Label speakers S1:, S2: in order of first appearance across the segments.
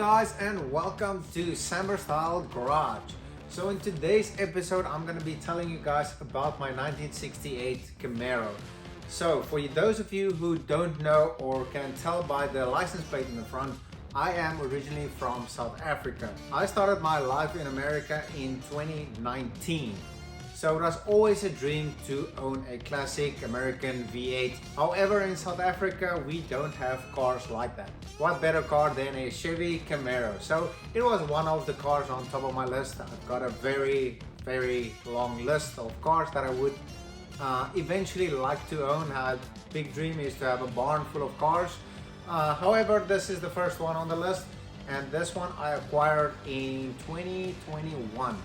S1: guys, and welcome to Samber Style Garage. So in today's episode I'm going to be telling you guys about my 1968 Camaro. So for those of you who don't know or can tell by the license plate in the front, I am originally from South Africa. I started my life in America in 2019. So it was always a dream to own a classic American V8. However, in South Africa, we don't have cars like that. What better car than a Chevy Camaro? So it was one of the cars on top of my list. I've got a very long list of cars that I would eventually like to own. My big dream is to have a barn full of cars. However, this is the first one on the list, and this one I acquired in 2021.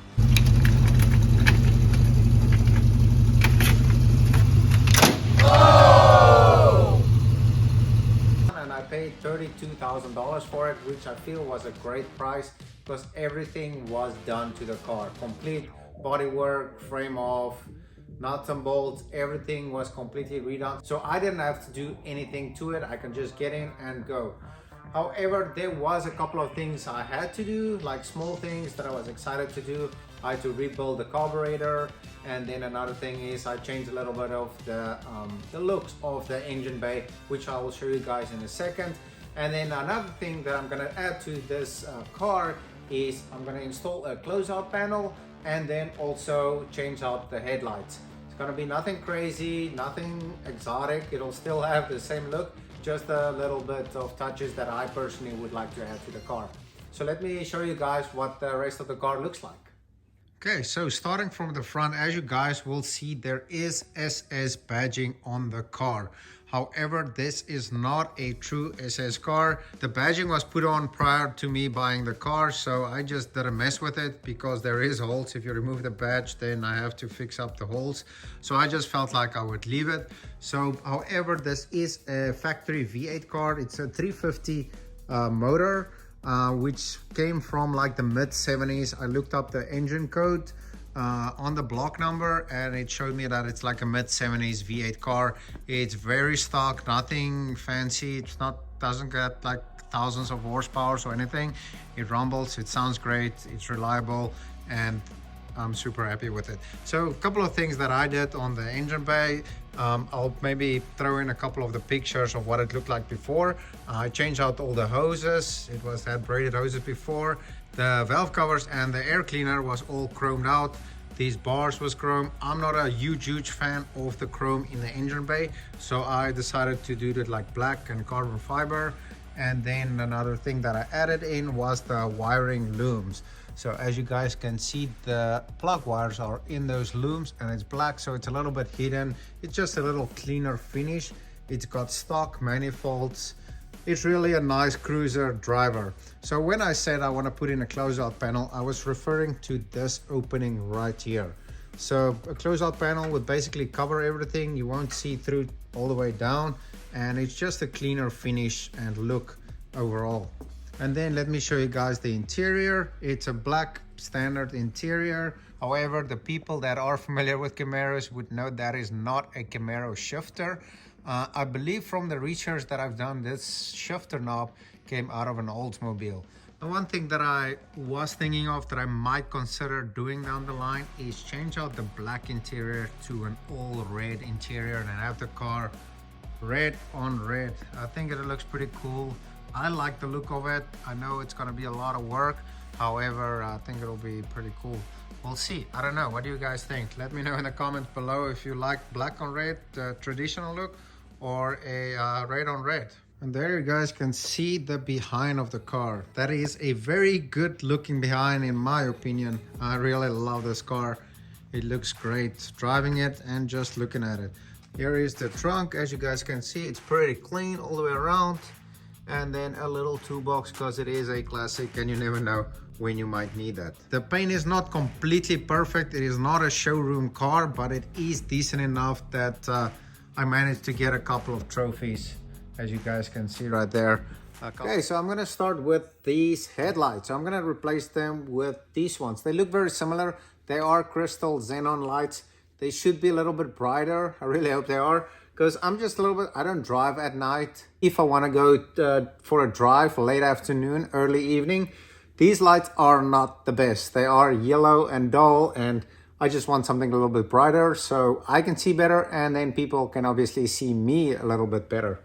S1: And I paid $32,000 for it, which I feel was a great price because everything was done to the car. Complete bodywork, frame off, nuts and bolts, everything was completely redone. So I didn't have to do anything to it. I can just get in and go. However, there was a couple of things I had to do, like small things that I was excited to do. I had to rebuild the carburetor, and then another thing is I changed a little bit of the looks of the engine bay, which I will show you guys in a second. And then another thing that I'm gonna add to this car is I'm gonna install a closeout panel and then also change out the headlights. It's gonna be nothing crazy, nothing exotic. It'll still have the same look, just a little bit of touches that I personally would like to add to the car. So let me show you guys what the rest of the car looks like. Okay, so starting from the front, as you guys will see, there is SS badging on the car. However, this is not a true SS car. The badging was put on prior to me buying the car, so I just didn't mess with it because there is holes. If you remove the badge, then I have to fix up the holes. So I just felt like I would leave it. So, however, this is a factory V8 car. It's a 350 motor. Which came from like the mid-70s. I looked up the engine code on the block number, and it showed me that it's like a mid-70s V8 car. It's very stock, nothing fancy. It's not, doesn't get like thousands of horsepower or anything. It rumbles, it sounds great, it's reliable, and I'm super happy with it. So a couple of things that I did on the engine bay. I'll maybe throw in a couple of the pictures of what it looked like before. I changed out all the hoses. It had braided hoses before. The valve covers and the air cleaner was all chromed out. These bars was chrome. I'm not a huge fan of the chrome in the engine bay, so I decided to do it like black and carbon fiber. And then another thing that I added in was the wiring looms. So as you guys can see, the plug wires are in those looms and it's black, so it's a little bit hidden. It's just a little cleaner finish. It's got stock manifolds. It's really a nice cruiser driver. So when I said I want to put in a closeout panel, I was referring to this opening right here. So a closeout panel would basically cover everything. You won't see through all the way down, and it's just a cleaner finish and look overall. And then let me show you guys the interior. It's a black standard interior. However, the people that are familiar with Camaros would know that is not a Camaro shifter. I believe from the research that I've done, this shifter knob came out of an Oldsmobile. The one thing that I was thinking of that I might consider doing down the line is change out the black interior to an all red interior and have the car red on red. I think it looks pretty cool. I like the look of it. I know it's gonna be a lot of work. However, I think it'll be pretty cool. We'll see. I don't know. What do you guys think? Let me know in the comments below if you like black on red, the traditional look, or a red on red. And there you guys can see the behind of the car. That is a very good looking behind in my opinion. I really love this car. It looks great driving it and just looking at it. Here is the trunk. As you guys can see, it's pretty clean all the way around. And then a little toolbox because it is a classic and you never know when you might need that. The paint is not completely perfect. It is not a showroom car, but it is decent enough that I managed to get a couple of trophies, as you guys can see right there. Okay, so I'm gonna start with these headlights. I'm gonna replace them with these ones. They look very similar. They are crystal xenon lights. They should be a little bit brighter. I really hope they are, because I'm just a little bit, I don't drive at night. If I want to go for a drive late afternoon, early evening, these lights are not the best. They are yellow and dull, and I just want something a little bit brighter so I can see better, and then people can obviously see me a little bit better.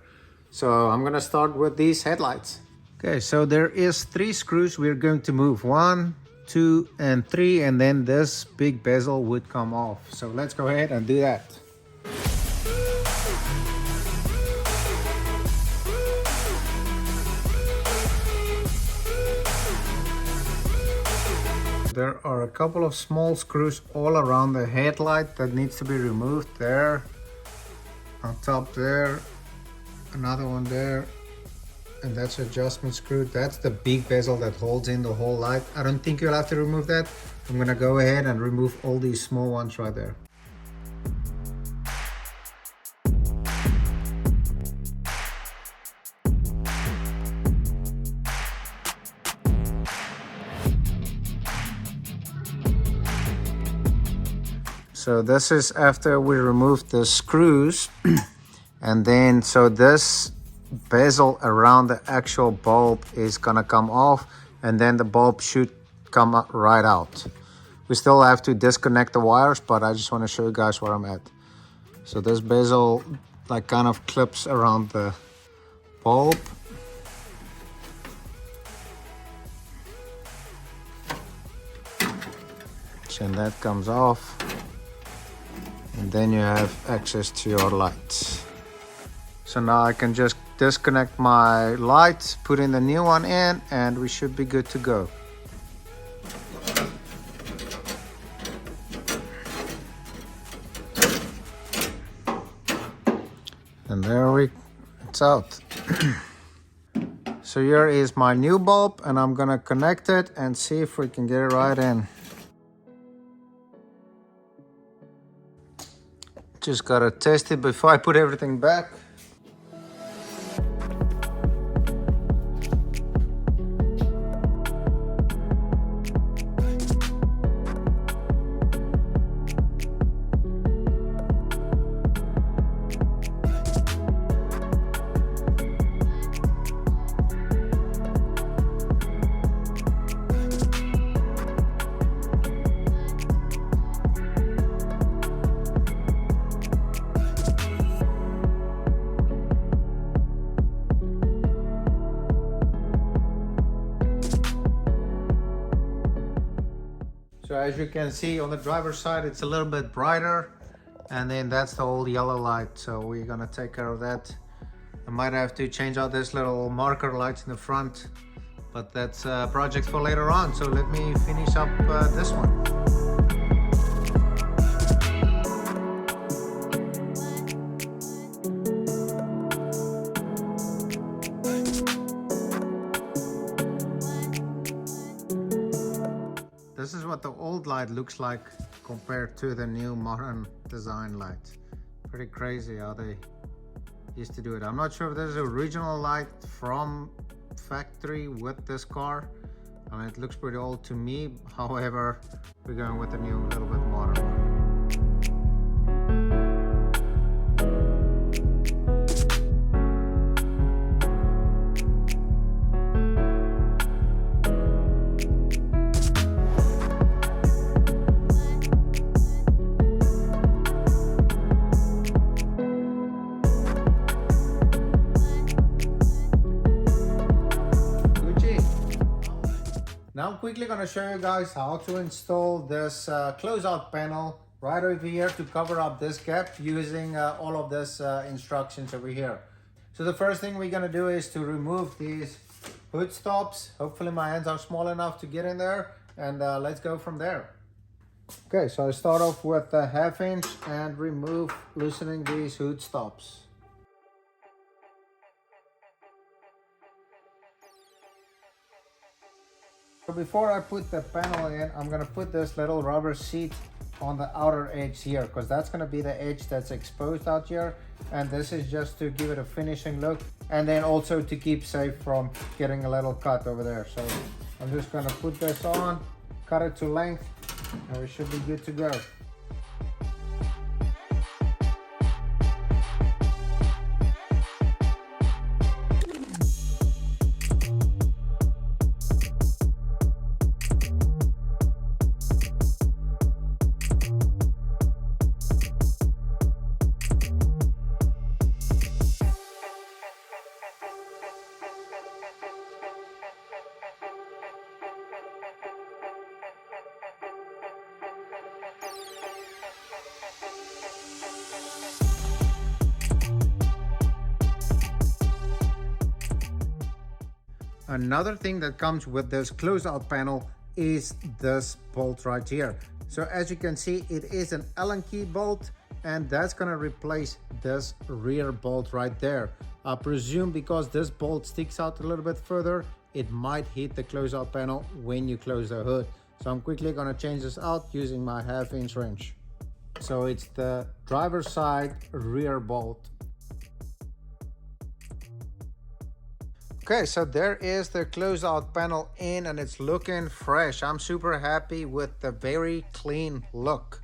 S1: So I'm gonna start with these headlights. Okay, so there is 3 screws we're going to move. 1, 2, and 3, and then this big bezel would come off. So let's go ahead and do that. There are a couple of small screws all around the headlight that needs to be removed. There, on top there, another one there, and that's adjustment screw. That's the big bezel that holds in the whole light. I don't think you'll have to remove that. I'm gonna go ahead and remove all these small ones right there. So this is after we remove the screws and then so this bezel around the actual bulb is gonna come off, and then the bulb should come right out. We still have to disconnect the wires, but I just want to show you guys where I'm at. So this bezel like kind of clips around the bulb. And that comes off. And then you have access to your lights. So now I can just disconnect my lights, put in the new one in, and we should be good to go. And there it's out. So here is my new bulb, and I'm gonna connect it and see if we can get it right in. Just gotta test it before I put everything back. So as you can see on the driver's side, it's a little bit brighter, and then that's the old yellow light. So we're gonna take care of that. I might have to change out this little marker lights in the front, but that's a project for later on. So let me finish up this one. This is what the old light looks like compared to the new modern design light. Pretty crazy how they used to do it. I'm not sure if there's an original light from factory with this car. I mean, it looks pretty old to me. However, we're going with the new, little bit modern one. Now I'm quickly going to show you guys how to install this closeout panel right over here to cover up this gap using all of this instructions over here. So the first thing we're going to do is to remove these hood stops. Hopefully my hands are small enough to get in there, and let's go from there. Okay, so I start off with a 1/2 inch and remove, loosening these hood stops. So before I put the panel in, I'm gonna put this little rubber seat on the outer edge here, because that's gonna be the edge that's exposed out here. And this is just to give it a finishing look, and then also to keep safe from getting a little cut over there. So I'm just gonna put this on, cut it to length, and we should be good to go. Another thing that comes with this closeout panel is this bolt right here. So as you can see, it is an Allen key bolt, and that's gonna replace this rear bolt right there. I presume because this bolt sticks out a little bit further, it might hit the closeout panel when you close the hood. So I'm quickly gonna change this out using my 1/2" wrench. So it's the driver's side rear bolt. Okay, so there is the closeout panel in, and it's looking fresh. I'm super happy with the very clean look.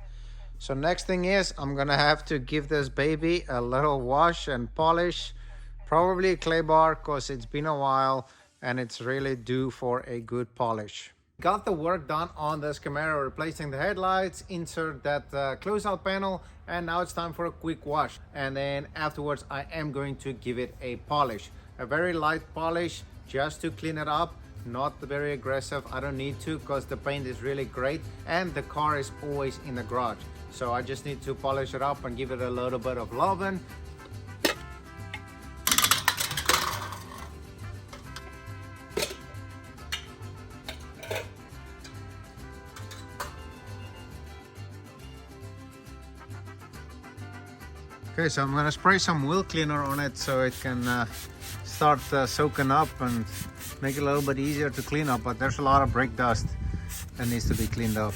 S1: So next thing is I'm gonna have to give this baby a little wash and polish, probably a clay bar, because it's been a while and it's really due for a good polish. Got the work done on this Camaro, replacing the headlights, insert that closeout panel, and now it's time for a quick wash. And then afterwards I am going to give it a polish. A very light polish just to clean it up, not very aggressive. I don't need to because the paint is really great and the car is always in the garage. So I just need to polish it up and give it a little bit of loving. Okay, so I'm gonna spray some wheel cleaner on it so it can start soaking up and make it a little bit easier to clean up, but there's a lot of brake dust that needs to be cleaned up.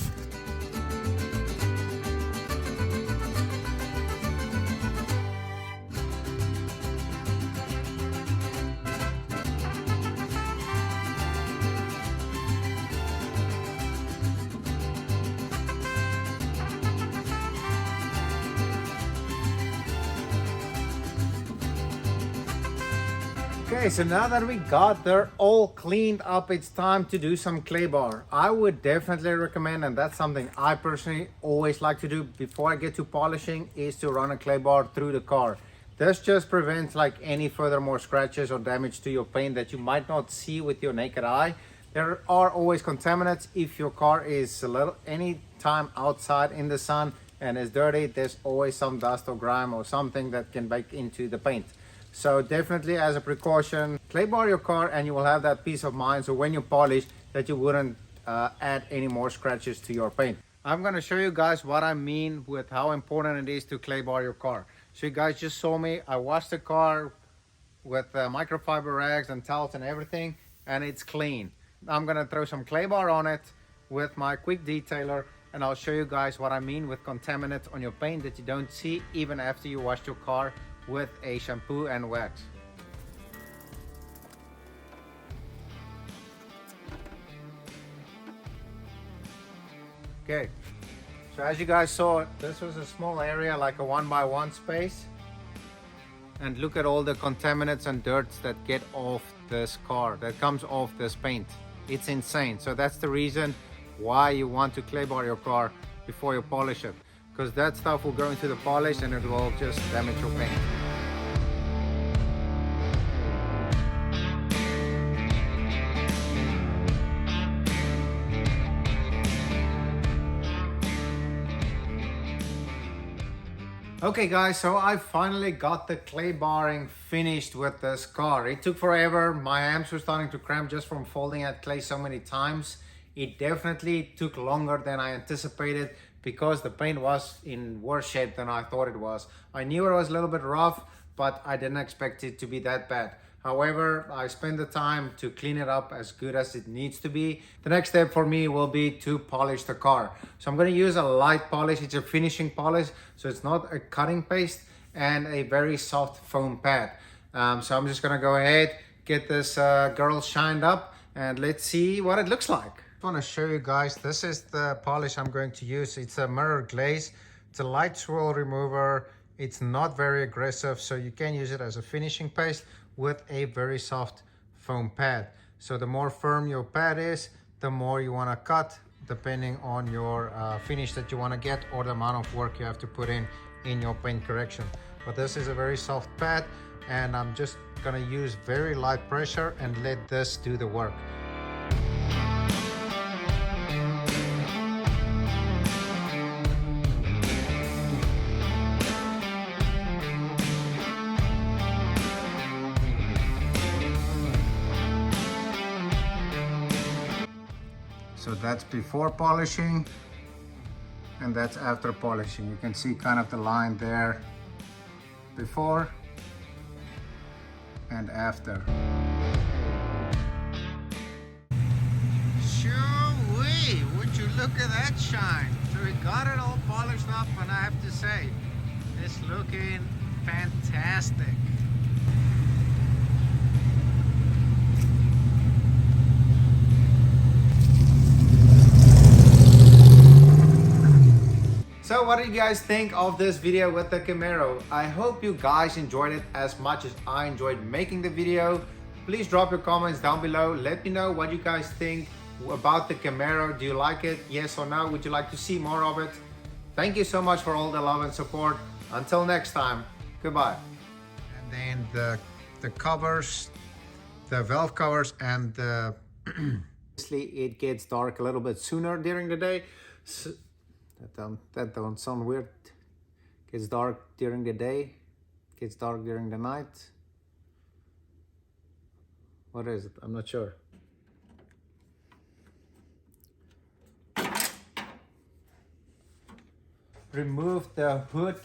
S1: Okay, so now that we got there all cleaned up, it's time to do some clay bar. I would definitely recommend, and that's something I personally always like to do before I get to polishing, is to run a clay bar through the car. This just prevents like any further more scratches or damage to your paint that you might not see with your naked eye. There are always contaminants if your car is any time outside in the sun and is dirty. There's always some dust or grime or something that can bake into the paint. So definitely, as a precaution, clay bar your car and you will have that peace of mind, so when you polish that you wouldn't add any more scratches to your paint. I'm going to show you guys what I mean with how important it is to clay bar your car. So you guys just saw me, I washed the car with microfiber rags and towels and everything, and it's clean. I'm going to throw some clay bar on it with my quick detailer, and I'll show you guys what I mean with contaminants on your paint that you don't see even after you washed your car with a shampoo and wax. Okay, so as you guys saw, this was a small area, like a 1x1 space, and look at all the contaminants and dirts that get off this car, that comes off this paint. It's insane. So that's the reason why you want to clay bar your car before you polish it, because that stuff will go into the polish and it will just damage your paint. Okay guys, so I finally got the clay barring finished with this car. It took forever. My hands were starting to cramp just from folding that clay so many times. It definitely took longer than I anticipated because the paint was in worse shape than I thought it was. I knew it was a little bit rough, but I didn't expect it to be that bad. However, I spent the time to clean it up as good as it needs to be. The next step for me will be to polish the car. So I'm going to use a light polish. It's a finishing polish, so it's not a cutting paste, and a very soft foam pad. So I'm just going to go ahead, get this girl shined up, and let's see what it looks like. I want to show you guys, this is the polish I'm going to use. It's a mirror glaze. It's a light swirl remover. It's not very aggressive, so you can use it as a finishing paste with a very soft foam pad. So the more firm your pad is, the more you want to cut, depending on your finish that you want to get or the amount of work you have to put in your paint correction. But this is a very soft pad, and I'm just going to use very light pressure and let this do the work. So that's before polishing and that's after polishing. You can see kind of the line there, before and after. Shoo-wee, would you look at that shine. So we got it all polished up, and I have to say, it's looking fantastic. So what do you guys think of this video with the Camaro? I hope you guys enjoyed it as much as I enjoyed making the video. Please drop your comments down below. Let me know what you guys think about the Camaro. Do you like it? Yes or no? Would you like to see more of it? Thank you so much for all the love and support. Until next time, goodbye. And then the covers, the valve covers, and the obviously it gets dark a little bit sooner during the day. So, that don't sound weird. Gets dark during the day, gets dark during the night. What is it? I'm not sure. Remove the hood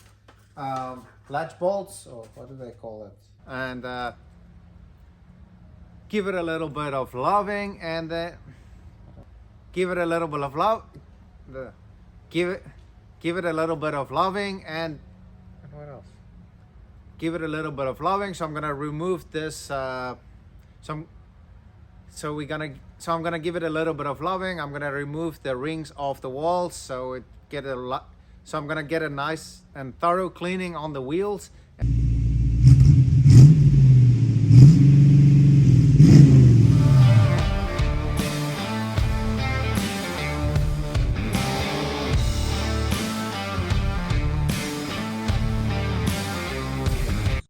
S1: latch bolts, or what do they call it? And give it a little bit of loving, and give it a little bit of love. Give it a little bit of loving, and what else? Give it a little bit of loving. So I'm gonna remove this. I'm gonna give it a little bit of loving. I'm gonna remove the rings off the walls, so I'm gonna get a nice and thorough cleaning on the wheels,